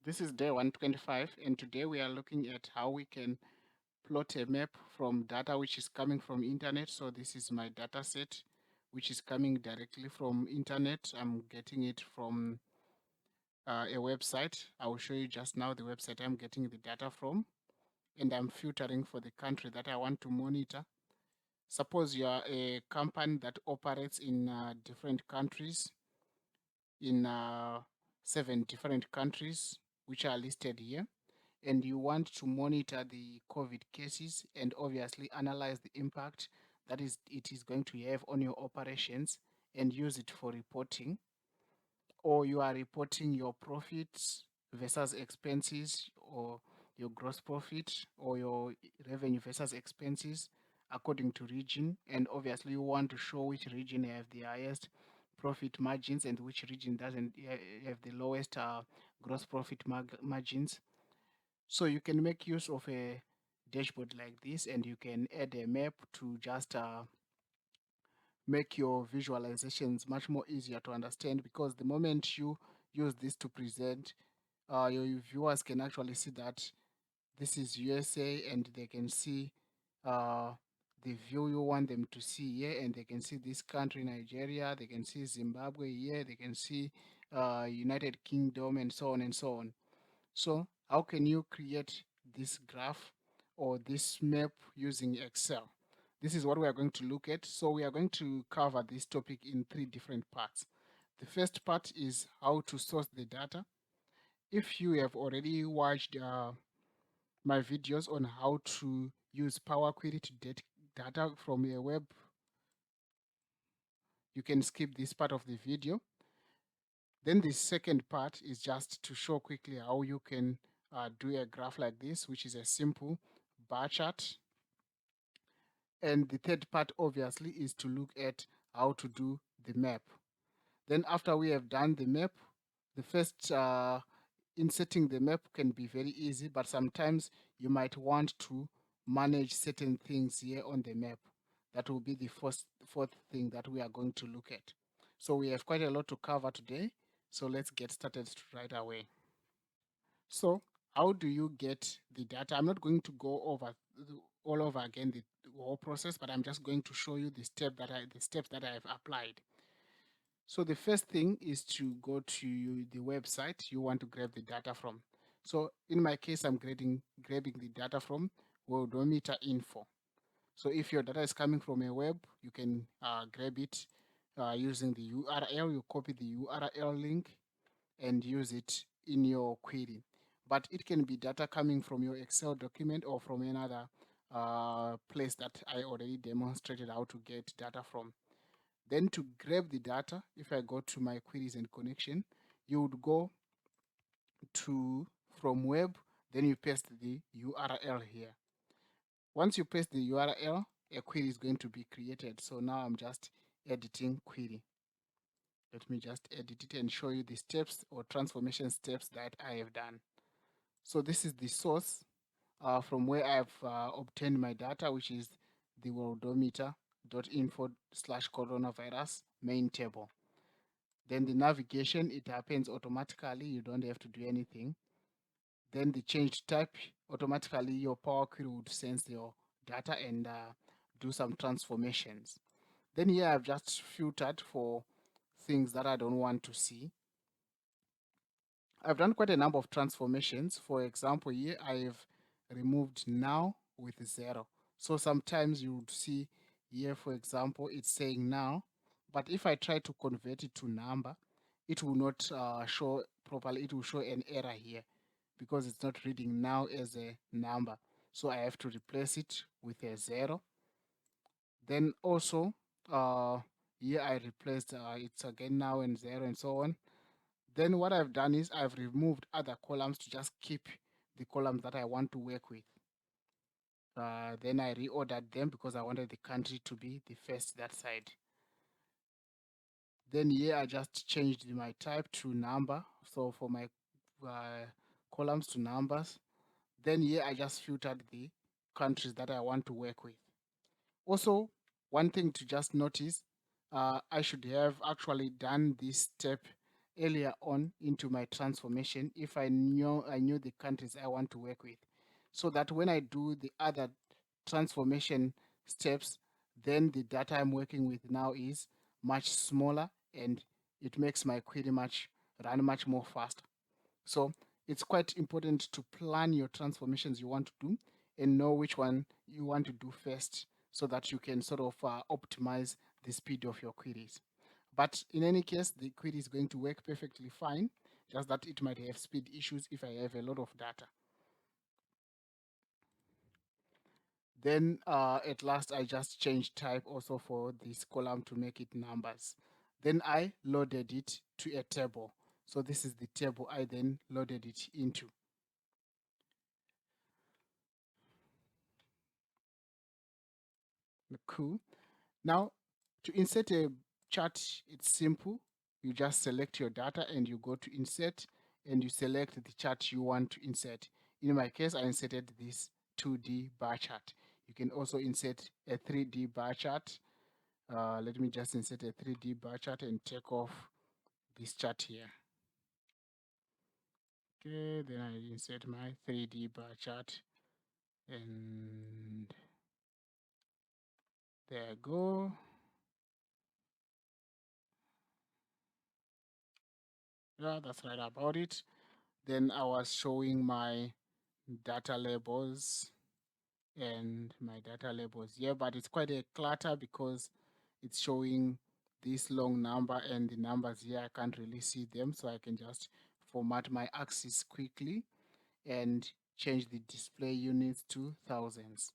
This is day 125, and today we are looking at how we can plot a map from data which is coming from internet. So this is my data set which is coming directly from internet. I'm getting it from a website. I will show you just now the website I'm getting the data from, and I'm filtering for the country that I want to monitor. Suppose you are a company that operates in different countries, in 7 different countries which are listed here, and you want to monitor the COVID cases and obviously analyze the impact that it is going to have on your operations and use it for reporting, or you are reporting your profits versus expenses, or your gross profit or your revenue versus expenses according to region, and obviously you want to show which region have the highest profit margins and which region doesn't have the lowest gross profit margins. So you can make use of a dashboard like this, and you can add a map to just make your visualizations much more easier to understand, because the moment you use this to present, your viewers can actually see that this is USA, and they can see uh, the view you want them to see here, and they can see this country, Nigeria, they can see Zimbabwe here, they can see United Kingdom, and so on and so on. So how can you create this graph or this map using Excel? This is what we are going to look at. So we are going to cover this topic in 3 different parts. The first part is how to source the data. If you have already watched my videos on how to use Power Query to get data from a web, you can skip this part of the video. Then the second part is just to show quickly how you can do a graph like this, which is a simple bar chart. And the third part, obviously, is to look at how to do the map. Then after we have done the map, the first inserting the map can be very easy, but sometimes you might want to manage certain things here on the map. That will be the fourth thing that we are going to look at. So we have quite a lot to cover today. So let's get started right away. So how do you get the data? I'm not going to go over all over again the whole process, but I'm just going to show you the steps that I have applied. So the first thing is to go to the website you want to grab the data from. So in my case, I'm grabbing the data from Worldometer info. So if your data is coming from a web, you can grab it using the URL. You copy the URL link and use it in your query. But it can be data coming from your Excel document or from another place that I already demonstrated how to get data from. Then to grab the data, if I go to my queries and connection, you would go to from web, then you paste the URL here. Once you paste the URL, a query is going to be created. So now I'm just editing query. Let me just edit it and show you the steps or transformation steps that I have done. So this is the source from where I've obtained my data, which is the worldometer.info/coronavirus main table. Then the navigation, it happens automatically. You don't have to do anything. Then the change type, automatically your Power Query would sense your data and do some transformations. Then here I've just filtered for things that I don't want to see. I've done quite a number of transformations. For example, here I have removed now with 0. So sometimes you would see here, for example, it's saying now, but if I try to convert it to number, it will not show properly. It will show an error here because it's not reading now as a number. So I have to replace it with a 0. Then also here I replaced it's again now and 0 and so on. Then what I've done is I've removed other columns to just keep the columns that I want to work with. Then I reordered them because I wanted the country to be the first that side. Then here I just changed my type to number. So for my columns to numbers. Then here I just filtered the countries that I want to work with. Also, one thing to just notice, I should have actually done this step earlier on into my transformation if I knew the countries I want to work with, so that when I do the other transformation steps, then the data I'm working with now is much smaller, and it makes my query run much more faster. So it's quite important to plan your transformations you want to do and know which one you want to do first, so that you can sort of optimize the speed of your queries. But in any case, the query is going to work perfectly fine, just that it might have speed issues if I have a lot of data. Then at last, I just changed type also for this column to make it numbers. Then I loaded it to a table. So this is the table I then loaded it into. Cool. Now, to insert a chart, it's simple. You just select your data and you go to insert, and you select the chart you want to insert. In my case, I inserted this 2D bar chart. You can also insert a 3D bar chart. Let me just insert a 3D bar chart and take off this chart here. Okay, then I insert my 3D bar chart, and there I go. Yeah, that's right about it. Then I was showing my data labels and my data labels here, but it's quite a clutter because it's showing this long number and the numbers here I can't really see them, so I can just format my axis quickly and change the display units to thousands.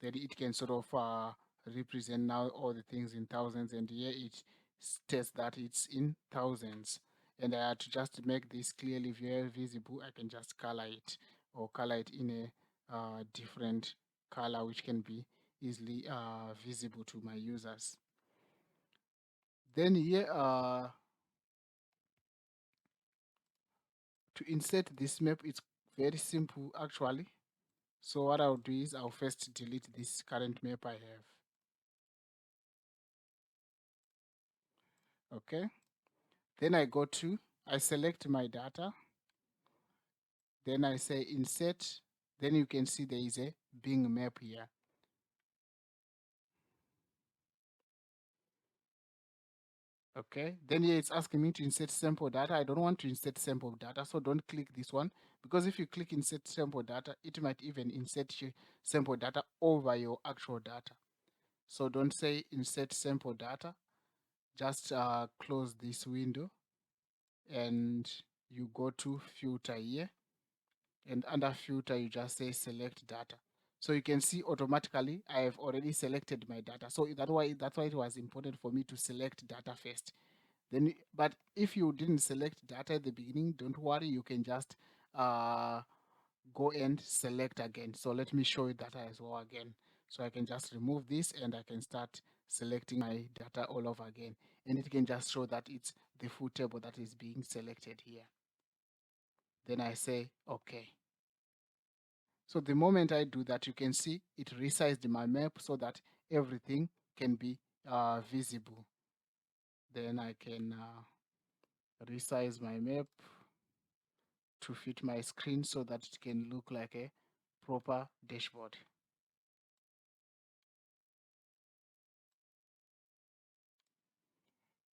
Then it can sort of represent now all the things in thousands, and here it states that it's in thousands. And I had to just make this clearly very visible. I can just color it, or color it in a different color which can be easily visible to my users. Then here, to insert this map, it's very simple actually. So what I'll do is I'll first delete this current map I have. Okay. Then I select my data. Then I say insert. Then you can see there is a Bing map here. Okay. Then here it's asking me to insert sample data. I don't want to insert sample data, so don't click this one, because if you click insert sample data, it might even insert sample data over your actual data. So don't say insert sample data. Just close this window and you go to filter here, and under filter you just say select data. So you can see automatically I have already selected my data. So that's why it was important for me to select data first. Then, but if you didn't select data at the beginning, don't worry, you can just go and select again. So let me show you data as well again. So I can just remove this and I can start selecting my data all over again. And it can just show that it's the full table that is being selected here. Then I say, okay. So the moment I do that, you can see it resized my map so that everything can be visible. Then I can resize my map to fit my screen so that it can look like a proper dashboard.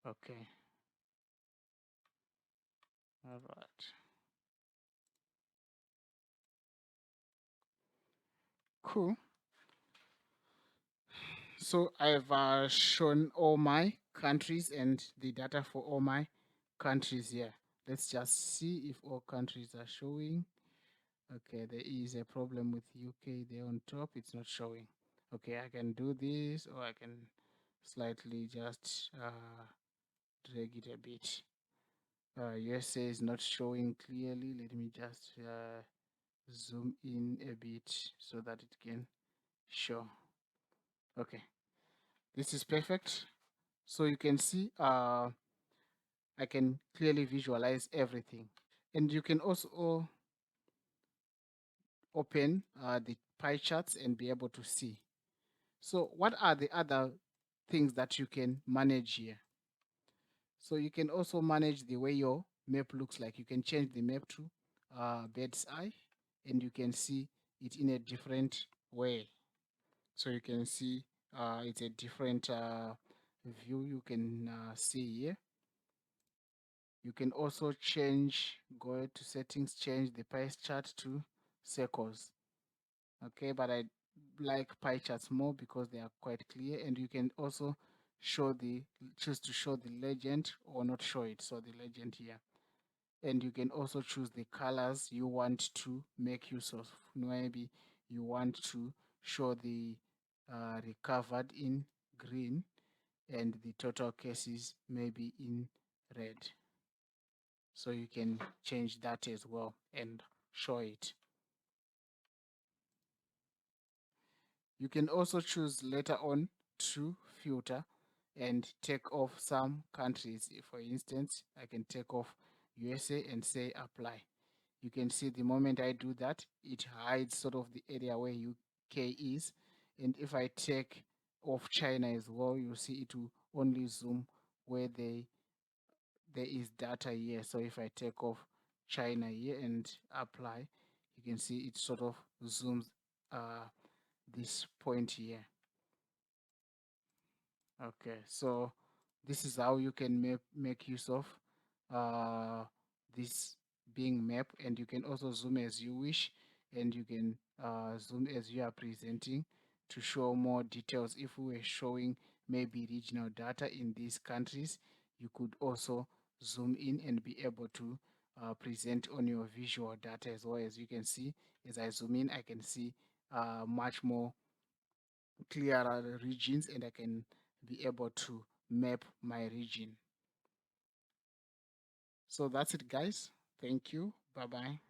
Okay. All right. Cool. So I've shown all my countries and the data for all my countries here. Let's just see if all countries are showing. Okay, there is a problem with UK there on top. It's not showing. Okay, I can do this, or I can slightly just drag it a bit. USA is not showing clearly. Let me just zoom in a bit so that it can show. Okay, this is perfect. So you can see I can clearly visualize everything. And you can also open the pie charts and be able to see. So what are the other things that you can manage here? So you can also manage the way your map looks like. You can change the map to bird's eye, and you can see it in a different way. So you can see it's a different view you can see here. You can also go to settings, change the pie chart to circles. Okay, but I like pie charts more because they are quite clear, and you can also choose to show the legend or not show it. So the legend here, and you can also choose the colors you want to make use of. Maybe you want to show the recovered in green and the total cases maybe in red. So you can change that as well and show it. You can also choose later on to filter and take off some countries. For instance, I can take off USA and say apply. You can see the moment I do that, it hides sort of the area where UK is. And if I take off China as well, you'll see it will only zoom where there is data here. So if I take off China here and apply, you can see it sort of zooms uh, this point here. Okay, so this is how you can make use of uh, this being map, and you can also zoom as you wish, and you can zoom as you are presenting to show more details. If we were showing maybe regional data in these countries, you could also zoom in and be able to present on your visual data as well. As you can see, as I zoom in, I can see much more clearer regions, and I can be able to map my region. So that's it, guys. Thank you. Bye bye.